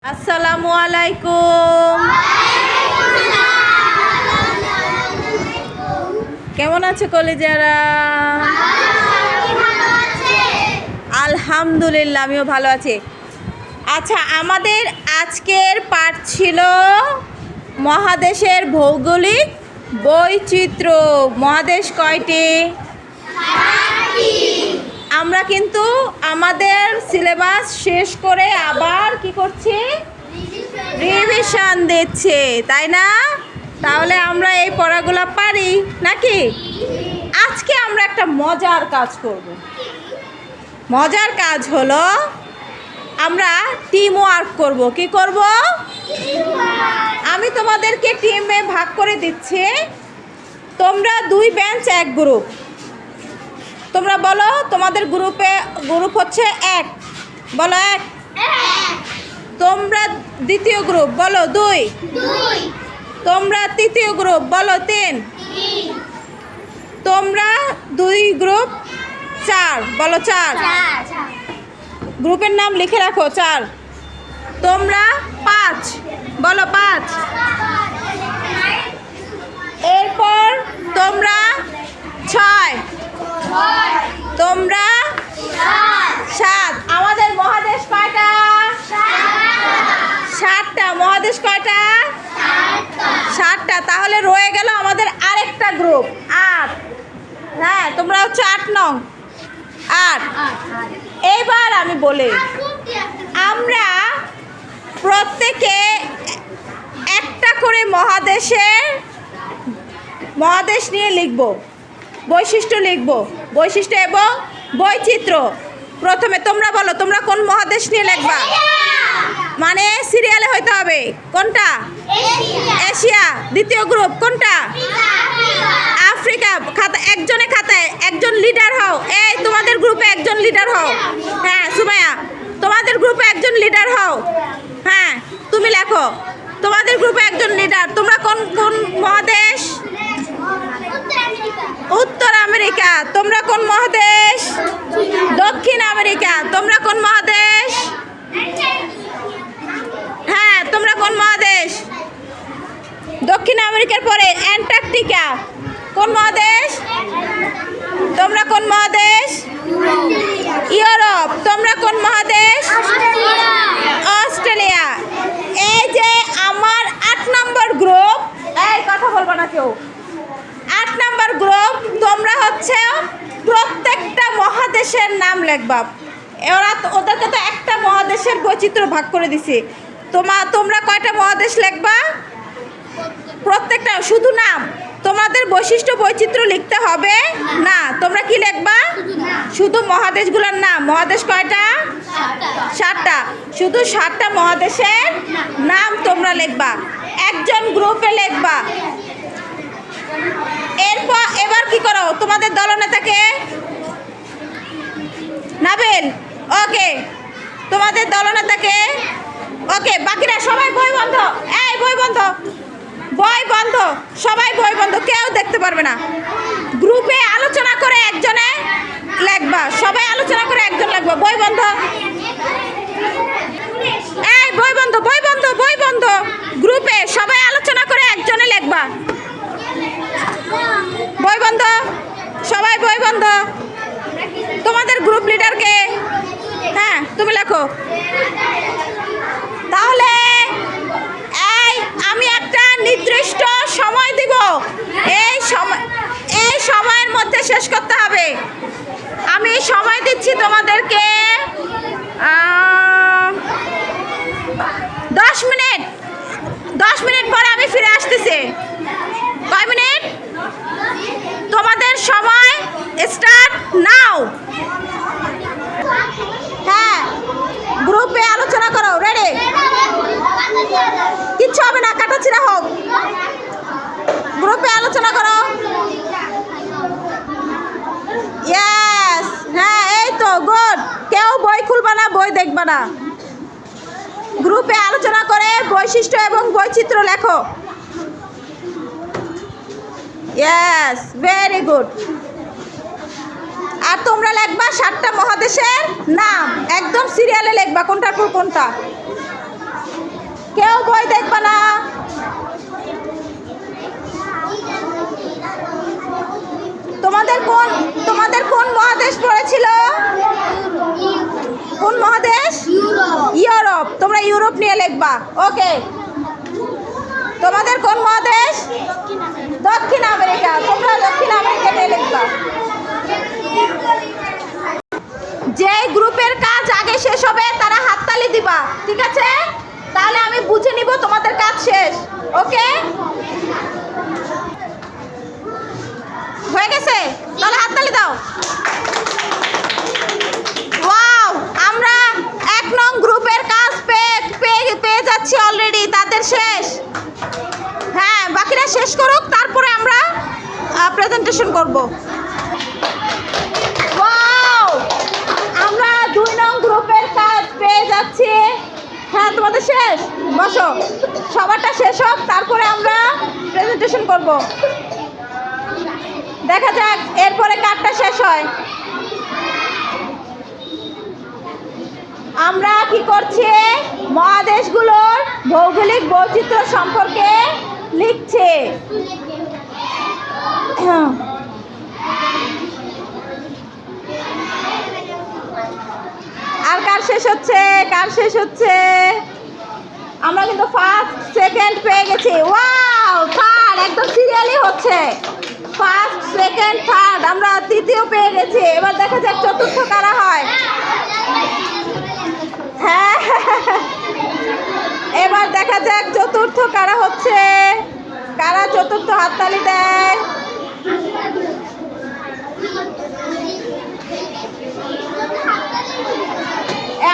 আসসালামু আলাইকুম। কেমন আছো কলেজারা? আলহামদুলিল্লাহ, আমিও ভালো আছি। আচ্ছা, আমাদের আজকের পাঠ ছিল মহাদেশের ভৌগোলিক বৈচিত্র্য। মহাদেশ কয়টি? আমরা কিন্তু আমাদের সিলেবাস শেষ করে আবার কি করছি? রিভিশন দিচ্ছি, তাই না? তাহলে আমরা এই পড়াগুলো পারি নাকি? আজকে আমরা একটা মজার কাজ করব। মজার কাজ হলো আমরা টিম ওয়ার্ক করব। কি করব? আমি তোমাদেরকে টিমে ভাগ করে দিচ্ছি। তোমরা 2 বেঞ্চ 1 গ্রুপ। তোমরা বলো তোমাদের গ্রুপ হচ্ছে 1। বলো 1। তোমরা দ্বিতীয় গ্রুপ বলো 2। তোমরা তৃতীয় গ্রুপ বলো 3। তোমরা 2 গ্রুপ 4 বলো 4। গ্রুপের নাম লিখে রাখো 4। তোমরা 5 বলো 5। এরপর তোমরা 6। তোমরা 7। আমাদের মহাদেশ কয়টা? 7টা। মহাদেশ কয়টা? 7টা। তাহলে রয়ে গেল আমাদের আরেকটা গ্রুপ 8। হ্যাঁ, তোমরা হচ্ছে 8 নং। 8। এইবার আমি বলি, আমরা প্রত্যেকে একটা করে মহাদেশ নিয়ে লিখব, বৈশিষ্ট্য লিখব, বৈশিষ্ট্য এবং বৈচিত্র্য। প্রথমে তোমরা বলো তোমরা কোন মহাদেশ নিয়ে লিখবা? মানে সিরিয়ালে হইতে হবে। কোনটা? এশিয়া। দ্বিতীয় গ্রুপ কোনটা? আফ্রিকা। খাতায় একজন লিডার হও। এই তোমাদের গ্রুপে একজন লিডার হও। হ্যাঁ সুমাইয়া, তোমাদের গ্রুপে একজন লিডার হও। হ্যাঁ, তুমি লেখো তোমাদের গ্রুপে একজন লিডার। তোমরা কোন কোন মহাদেশ? উত্তর আমেরিকা। তোমরা কোন মহাদেশ? দক্ষিণ আমেরিকা। তোমরা কোন মহাদেশ? হ্যাঁ, তোমরা কোন মহাদেশ? দক্ষিণ আমেরিকার পরে অ্যান্টার্কটিকা। কোন মহাদেশ? তোমরা কোন মহাদেশ? ইউরোপ। তোমরা কোন মহাদেশ? অস্ট্রেলিয়া। এই যে আমার 8 নম্বর গ্রুপ। এই কথা বলবো না কেউ। 8 নম্বর গ্রুপ। তোমরা হচ্ছে প্রত্যেকটা মহাদেশের নাম লিখবা। ওদেরকে তো একটা মহাদেশের বৈচিত্র্য ভাগ করে দিছি। তোমরা কয়টা মহাদেশ লিখবা? প্রত্যেকটা। শুধু নাম, তোমাদের বৈশিষ্ট্য বৈচিত্র্য লিখতে হবে না। তোমরা কি লিখবা? শুধু মহাদেশগুলোর নাম। মহাদেশ কয়টা? 7টা। শুধু 7টা মহাদেশের নাম তোমরা লিখবা, একজন গ্রুপে লিখবা। এবার কি করো? তোমাদের দলনেতাকে নাবিল। ওকে, তোমাদের দলনেতাকে। ওকে, বাকিরা সবাই বই বন্ধ। এই বই বন্ধ, বই বন্ধ, সবাই বই বন্ধ, কেউ দেখতে পারবে না। গ্রুপে আলোচনা করে একজনে লিখবা। সবাই আলোচনা করে একজন লিখবা। বই বন্ধ। এই বই বন্ধ, বই বন্ধ, বই বন্ধ। গ্রুপে সবাই আলোচনা করে একজনে লিখবা। বই বন্ধ, সবাই বই বন্ধ। তোমাদের গ্রুপ লিডারকে। হ্যাঁ, তুমি লেখো। তাহলে আমি একটা নির্দিষ্ট সময় দিব। এই সময়ের মধ্যে শেষ করতে হবে। আমি সময় দিচ্ছি তোমাদেরকে 10 মিনিট। 10 মিনিট পরে আমি ফিরে আসতেছি। কয় মিনিট? তোমাদের সময় স্টার্ট নাও। হ্যাঁ, গ্রুপে আলোচনা করো। রেডি? কিচ্ছু হবে না, কাটাছিড়া হোক। গ্রুপে আলোচনা করো। ইয়েস। হ্যাঁ, এই তো গুড। কেউ বই খুলবা না, বই দেখবা না। গ্রুপে আলোচনা করে বৈশিষ্ট্য এবং বৈচিত্র্য লেখো। Yes, very good. আর তোমরা লিখবা 7টা মহাদেশের নাম, একদম সিরিয়ালে লিখবা কোনটার পর কোনটা। কেউ বই দেখবে না। তোমাদের কোন মহাদেশ পড়েছিল? কোন মহাদেশ? ইউরোপ। তোমরা ইউরোপ নিয়ে লিখবা। ওকে। তোমাদের কোন মহাদেশ? দক্ষিণ আমেরিকা। তোমরা দক্ষিণ আমেরিকা নিয়ে লিখবা। যে গ্রুপের কাজ আগে শেষ হবে তারা হাততালি দিবা, ঠিক আছে? তাহলে আমি বুঝে নিব তোমাদের কাজ শেষ। ওকে, হয়ে গেছে? তাহলে হাততালি দাও। ওয়াও, আমরা 1 নং গ্রুপের কাজ পেয়ে যাচ্ছি অলরেডি। তাদের শেষ। হ্যাঁ, বাকিরা শেষ করুক, তারপরে আমরা প্রেজেন্টেশন করব। ওয়াও, আমরা 2 নং গ্রুপের কাজ পেয়ে যাচ্ছি। হ্যাঁ, তোমাদের শেষ। বসো, সবারটা শেষ হোক, তারপরে আমরা প্রেজেন্টেশন করব। দেখা যাক এরপরে কারটা শেষ হয়। আমরা কি করছি? মহাদেশগুলোর ভৌগোলিক বৈচিত্র্য সম্পর্কে লিখছে। আর কার শেষ হচ্ছে? কার শেষ হচ্ছে? আমরা কিন্তু ফার্স্ট সেকেন্ড পেয়ে গেছি। ওয়াও, থার্ড একদম সিরিয়ালি হচ্ছে। ফার্স্ট সেকেন্ড থার্ড, আমরা তৃতীয় পেয়ে গেছি। এবার দেখা যাক চতুর্থ কারা হয়। হ্যাঁ, এবার দেখা যাক চতুর্থ কারা হচ্ছে। কারা চতুর্থ? হাততালি দেয়।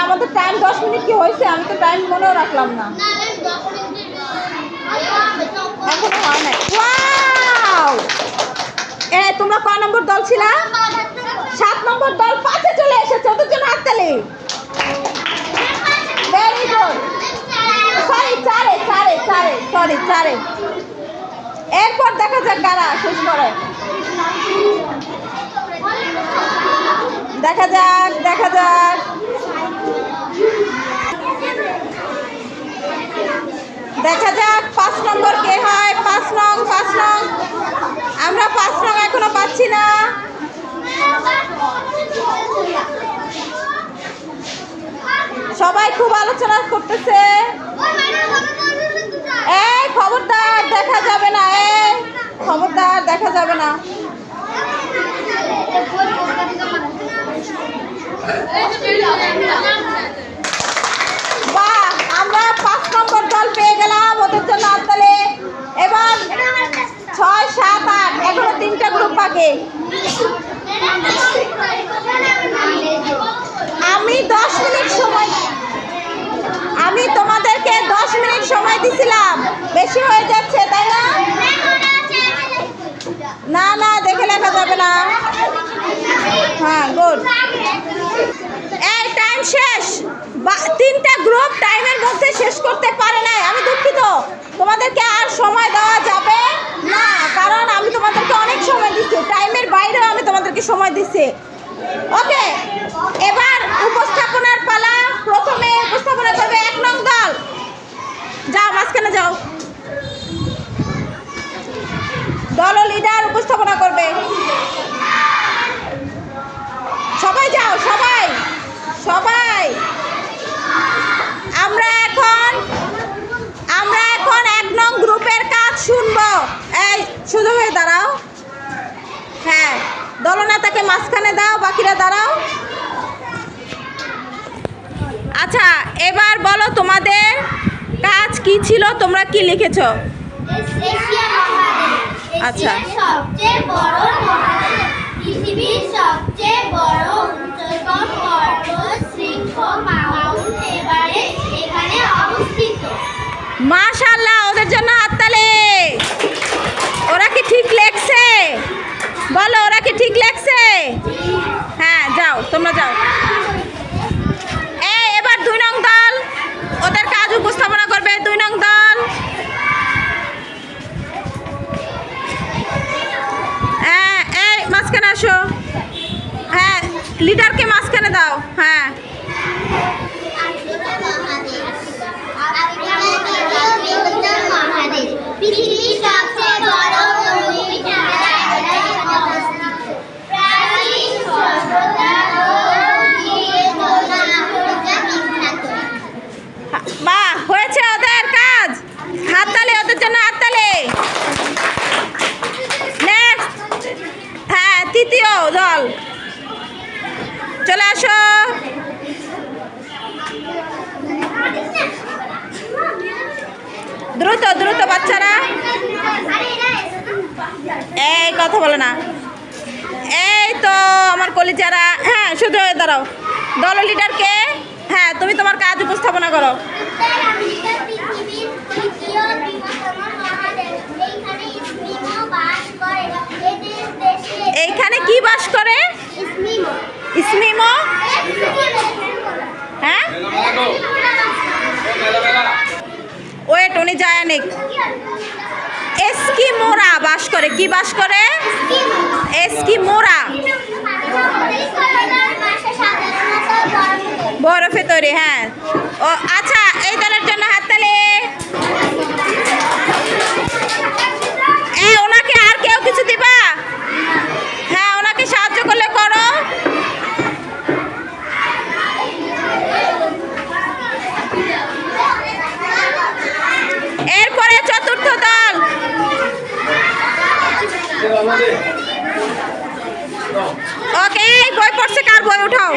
আমাদের টাইম 10 মিনিট কি হয়েছে? আমি তো টাইম মনেও রাখলাম না। এখনো হয় নাই। ওয়াও, তোমরা কয় নম্বর দল ছিলা? 7 নম্বর দল 5-এ চলে এসেছে। ওদের জন্য হাততালি। Very good. সরি, 4-এ। এরপর দেখা যাক কারা শেষ করে। দেখা যাক। 5 নম্বর কে হয়? 5 নং। আমরা 5 নং এখনো পাচ্ছি না। সবাই খুব আলোচনা করতেছে। এই খবরদার দেখা যাবে না। খবরদার দেখা যাবে না। বাহ, আমরা 5 নম্বর দল পেয়ে গেলাম। ওদের জন্য হাততালি। এবার 6, 7, 8 এখনো 3টা গ্রুপ বাকি। আমি তোমাদেরকে 10 মিনিট সময় দিছিলাম। বেশি হয়ে যাচ্ছে, তাই না? না, দেখে লেখা যাবে না। হ্যাঁ, গুড। এই টাইম শেষ। 3টা গ্রুপ টাইমের মধ্যে শেষ করতে পারে নাই। আমি দুঃখিত। তোমাদেরকে আর সময় দেওয়া যাবে না, কারণ আমি তোমাদেরকে অনেক সময় দিচ্ছি। টাইমের বাইরেও আমি তোমাদেরকে সময় দিচ্ছি। ওকে, এবার উপস্থাপনার পালা। প্রথমে উপস্থাপনা করবে 1 নং দল। যাও, মাঝখানে যাও। দল লিডার উপস্থাপনা করবে। সবাই যাও, সবাই। আমরা এখন 1 নং গ্রুপের কাজ শুনবো। এই সোজা হয়ে দাঁড়াও। হ্যাঁ, দলনেতাকে মাঝখানে দাও, বাকিরা দাঁড়াও। আচ্ছা, এবার বলো তোমাদের কাজ কি ছিল, তোমরা কি লিখেছো? আচ্ছা, সবচেয়ে বড় মহাদেশ, পৃথিবীর সবচেয়ে বড় উচ্চতম পর্বত শৃঙ্গ মাউন্ট এভারেস্ট এখানে অবস্থিত। মাশাআল্লাহ, ওদের জন্য হাততালি। ওরা কি ঠিক লেখছে? বলো, ওরা কি ঠিক লেখছে? হ্যাঁ, যাও, তোমরা যাও। এবার 2 নং দল ওদের কাজ উপস্থাপনা করবে। 2 নং দল। এই মাঝখানে আসো। হ্যাঁ, লিডারকে মাঝখানে দাও। হ্যাঁ, মা হয়েছে ওদের কাজ, হাততালি ওদের জন্য, হাততালি। নেক্সট, হ্যাঁ তৃতীয় দল চলে আসো। দ্রুত দ্রুত বাচ্চারা, এই কথা বলে না। এই তো আমার কলিজারা, হ্যাঁ শুধু হয়ে দাঁড়াও। দল লিডারকে, হ্যাঁ তুমি তোমার কাজ উপস্থাপনা করো। এইখানে কি বাস করে? ইসমিমো, হ্যাঁ ওয়েট উনি জায়ানিক। এস্কিমোরা বাস করে, কি বাস করে? এস্কিমোরা, বরফে তৈরি, হ্যাঁ। ও আচ্ছা, এই দলের জন্য হাততালি। ওনাকে আর কেউ কিছু দিবা? হ্যাঁ ওনাকে সাহায্য করলে করো। এরপরে চতুর্থ দল, ওকে বই পড়ছে, কার বই উঠাও।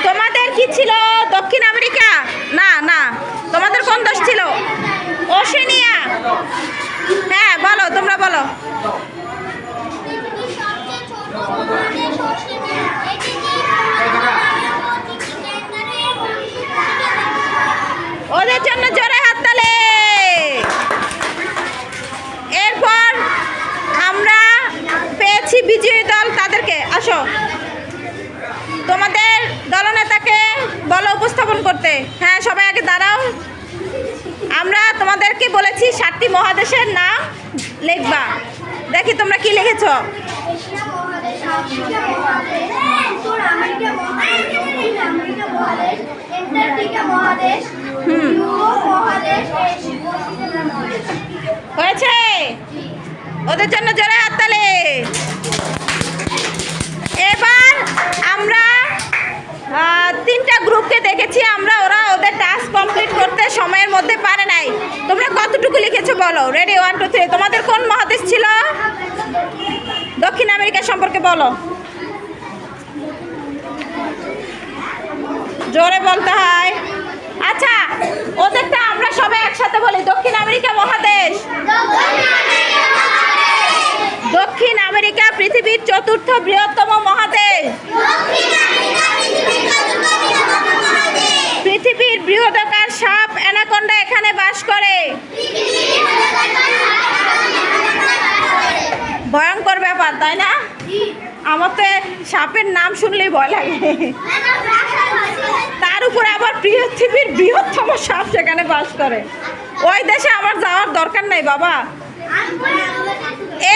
তোমাদের কি ছিল? দক্ষিণ আমেরিকা? না না, তোমাদের কোন দেশ ছিল? ওশেনিয়া। হ্যাঁ বলো, তোমরা বলো। ওদের জন্য জোরে হাততালি। এরপর আমরা পেয়েছি বিজয়ী দল, তাদেরকে আসো। তোমাদের দলনেতাকে বলো উপস্থাপন করতে। হ্যাঁ সবাই আগে দাঁড়াও। আমরা তোমাদেরকে বলেছি 7টি মহাদেশের নাম লিখবা। দেখি তোমরা কি লিখেছো। হয়েছে? ওদের জন্য জোরে হাততালি। এবার আমরা 3টা গ্রুপকে দেখেছি আমরা, ওরা ওদের টাস্ক কমপ্লিট করতে সময়ের মধ্যে পারে নাই। তোমরা কতটুকু লিখেছো বলো। রেডি, 1 2 3। তোমাদের কোন মহাদেশ ছিল? দক্ষিণ আমেরিকা সম্পর্কে বলো, জোরে বলতে হয়। আচ্ছা ওদেরটা আমরা সবাই একসাথে বলি। দক্ষিণ আমেরিকা মহাদেশ। দক্ষিণ আমেরিকা পৃথিবীর 4র্থ বৃহত্তম মহাদেশ। পৃথিবীর বৃহদাকার সাপ অ্যানাকোন্ডা এখানে বাস করে। ভয়ঙ্কর ব্যাপার তাই না? আমার তো সাপের নাম শুনলেই ভয় লাগে। তার উপরে আবার পৃথিবীর বৃহত্তম সাপ সেখানে বাস করে। ওই দেশে আমার যাওয়ার দরকার নাই বাবা।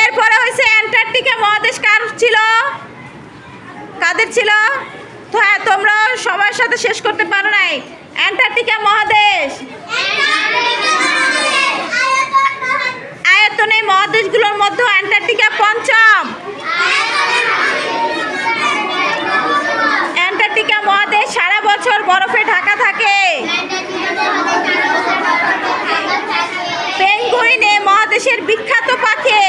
এরপরে হয়েছে অ্যান্টার্কটিকা মহাদেশ। কার ছিল? কাদের ছিল? তো হ্যাঁ তোমরা সবার সাথে শেষ করতে পারো নাই। অ্যান্টার্কটিকা মহাদেশ। আয়তনে মহাদেশগুলোর মধ্যে অ্যান্টার্কটিকা 5ম। অ্যান্টার্কটিকা মহাদেশ সারা বছর বরফে ঢাকা থাকে। পেঙ্গুইন এই মহাদেশের বিখ্যাত পাখি।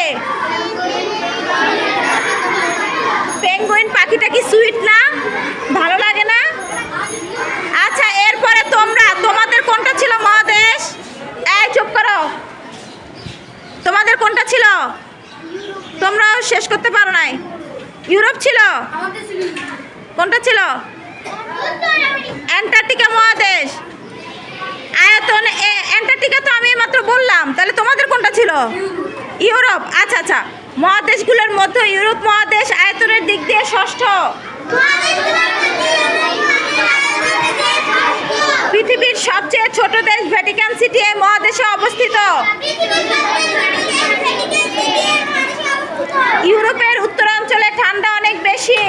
পেঙ্গুইন পাখিটা কি সুইট না? ভালো লাগে না? আচ্ছা এরপরে তোমাদের কোনটা ছিল মহাদেশ? এই চুপ করো। তোমাদের কোনটা ছিল? তোমরা শেষ করতে পারো নাই। ইউরোপ ছিল? কোনটা ছিল? অ্যান্টার্কটিকা মহাদেশ। আয়তন অ্যান্টার্কটিকা তো আমি মাত্র বললাম, তাহলে তোমাদের কোনটা ছিল? ইউরোপ। আচ্ছা আচ্ছা, মহাদেশগুলোর মধ্যে ইউরোপ মহাদেশ আয়তনের দিক দিয়ে 6ষ্ঠ। পৃথিবীর সবচেয়ে ছোট দেশ ভ্যাটিকান সিটি এই মহাদেশে অবস্থিত। ইউরোপের উত্তরাঞ্চলে ঠান্ডা অনেক বেশি।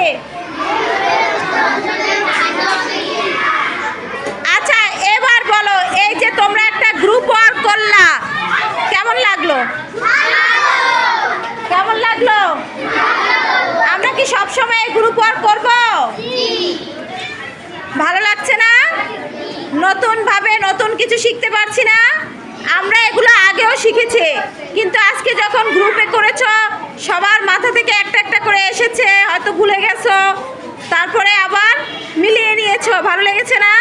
আচ্ছা এবার বলো, এই যে তোমরা একটা গ্রুপ ওয়ার্ক করলা, কেমন লাগলো? কেমন লাগলো? আমরা কি সব সময় গ্রুপ ওয়ার্ক করব? ভালো লাগছে না? নতুনভাবে নতুন কিছু শিখতে পারছি না? আমরা এগুলো আগেও শিখেছি, কিন্তু আজকে যখন গ্রুপে করেছ সবার মাথা থেকে একটা একটা করে এসেছে, হয়তো ভুলে গেছো, তারপরে আবার মিলিয়ে নিয়েছো, ভালো লেগেছে না?